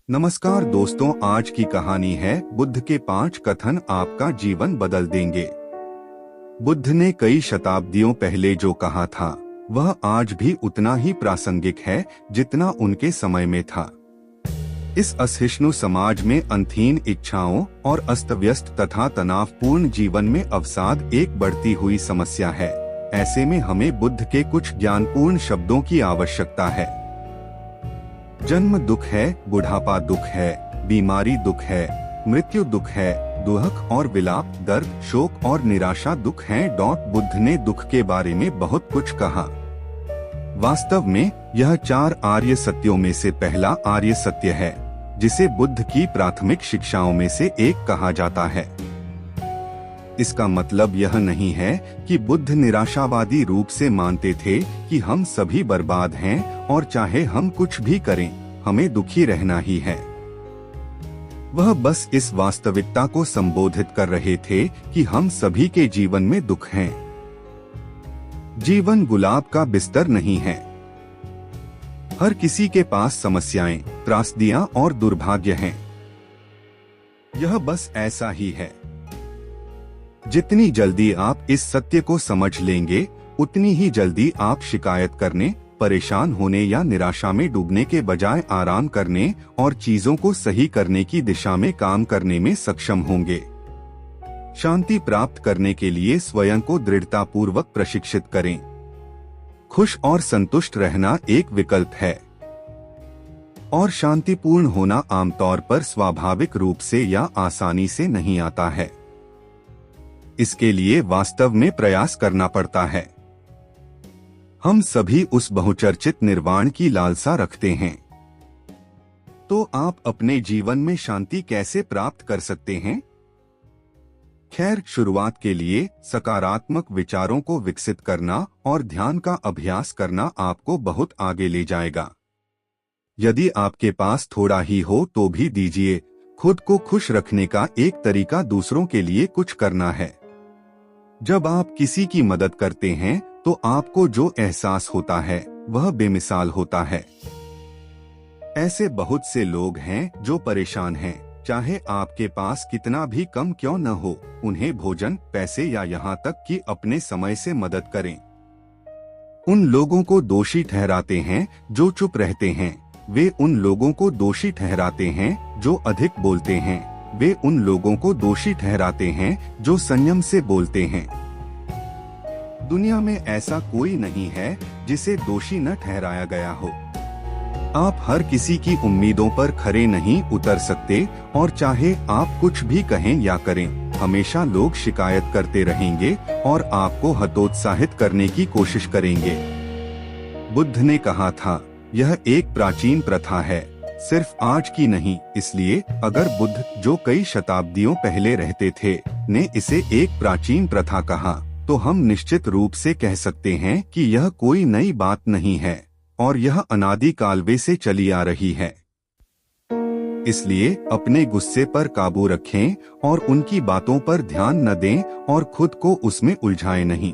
नमस्कार दोस्तों, आज की कहानी है बुद्ध के 5 कथन आपका जीवन बदल देंगे। बुद्ध ने कई शताब्दियों पहले जो कहा था वह आज भी उतना ही प्रासंगिक है जितना उनके समय में था। इस असहिष्णु समाज में अंतहीन इच्छाओं और अस्तव्यस्त तथा तनावपूर्ण जीवन में अवसाद एक बढ़ती हुई समस्या है। ऐसे में हमें बुद्ध के कुछ ज्ञानपूर्ण शब्दों की आवश्यकता है। जन्म दुख है, बुढ़ापा दुख है, बीमारी दुख है, मृत्यु दुख है, दुख और विलाप, दर्द, शोक और निराशा दुख हैं। बुद्ध ने दुख के बारे में बहुत कुछ कहा। वास्तव में यह 4 आर्य सत्यों में से पहला आर्य सत्य है, जिसे बुद्ध की प्राथमिक शिक्षाओं में से एक कहा जाता है। इसका मतलब यह नहीं है कि बुद्ध निराशावादी रूप से मानते थे कि हम सभी बर्बाद हैं और चाहे हम कुछ भी करें हमें दुखी रहना ही है। वह बस इस वास्तविकता को संबोधित कर रहे थे कि हम सभी के जीवन में दुख हैं। जीवन गुलाब का बिस्तर नहीं है। हर किसी के पास समस्याएं, त्रासदियां और दुर्भाग्य हैं। यह बस ऐसा ही है। जितनी जल्दी आप इस सत्य को समझ लेंगे उतनी ही जल्दी आप शिकायत करने, परेशान होने या निराशा में डूबने के बजाय आराम करने और चीजों को सही करने की दिशा में काम करने में सक्षम होंगे। शांति प्राप्त करने के लिए स्वयं को दृढ़तापूर्वक प्रशिक्षित करें। खुश और संतुष्ट रहना एक विकल्प है और शांतिपूर्ण होना आमतौर पर स्वाभाविक रूप से या आसानी से नहीं आता है। इसके लिए वास्तव में प्रयास करना पड़ता है। हम सभी उस बहुचर्चित निर्वाण की लालसा रखते हैं। तो आप अपने जीवन में शांति कैसे प्राप्त कर सकते हैं? खैर, शुरुआत के लिए सकारात्मक विचारों को विकसित करना और ध्यान का अभ्यास करना आपको बहुत आगे ले जाएगा। यदि आपके पास थोड़ा ही हो तो भी दीजिए। खुद को खुश रखने का एक तरीका दूसरों के लिए कुछ करना है। जब आप किसी की मदद करते हैं तो आपको जो एहसास होता है वह बेमिसाल होता है। ऐसे बहुत से लोग हैं जो परेशान हैं, चाहे आपके पास कितना भी कम क्यों न हो। उन्हें भोजन, पैसे या यहाँ तक कि अपने समय से मदद करें। उन लोगों को दोषी ठहराते हैं जो चुप रहते हैं। वे उन लोगों को दोषी ठहराते हैं जो अधिक बोलते हैं। वे उन लोगों को दोषी ठहराते हैं जो संयम से बोलते हैं। दुनिया में ऐसा कोई नहीं है जिसे दोषी न ठहराया गया हो। आप हर किसी की उम्मीदों पर खरे नहीं उतर सकते और चाहे आप कुछ भी कहें या करें, हमेशा लोग शिकायत करते रहेंगे और आपको हतोत्साहित करने की कोशिश करेंगे। बुद्ध ने कहा था, यह एक प्राचीन प्रथा है, सिर्फ आज की नहीं। इसलिए अगर बुद्ध, जो कई शताब्दियों पहले रहते थे, ने इसे एक प्राचीन प्रथा कहा, तो हम निश्चित रूप से कह सकते हैं कि यह कोई नई बात नहीं है और यह अनादि काल से चली आ रही है। इसलिए अपने गुस्से पर काबू रखें और उनकी बातों पर ध्यान न दें और खुद को उसमें उलझाएं नहीं।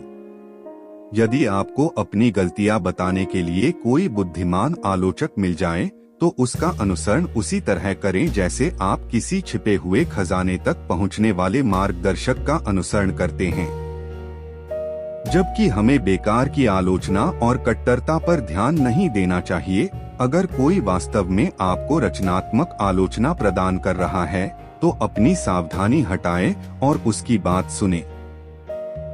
यदि आपको अपनी गलतियां बताने के लिए कोई बुद्धिमान आलोचक मिल जाए तो उसका अनुसरण उसी तरह करें जैसे आप किसी छिपे हुए खजाने तक पहुंचने वाले मार्गदर्शक का अनुसरण करते हैं। जबकि हमें बेकार की आलोचना और कट्टरता पर ध्यान नहीं देना चाहिए। अगर कोई वास्तव में आपको रचनात्मक आलोचना प्रदान कर रहा है तो अपनी सावधानी हटाएं और उसकी बात सुनें।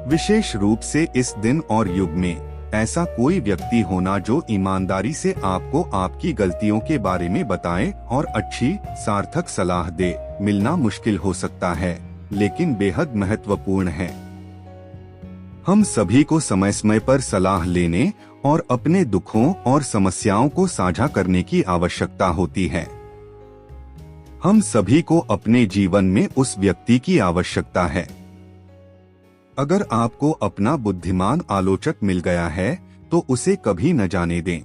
विशेष रूप से इस दिन और युग में ऐसा कोई व्यक्ति होना जो ईमानदारी से आपको आपकी गलतियों के बारे में बताए और अच्छी, सार्थक सलाह दे, मिलना मुश्किल हो सकता है, लेकिन बेहद महत्वपूर्ण है। हम सभी को समय समय पर सलाह लेने और अपने दुखों और समस्याओं को साझा करने की आवश्यकता होती है। हम सभी को अपने जीवन में उस व्यक्ति की आवश्यकता है। अगर आपको अपना बुद्धिमान आलोचक मिल गया है तो उसे कभी न जाने दें।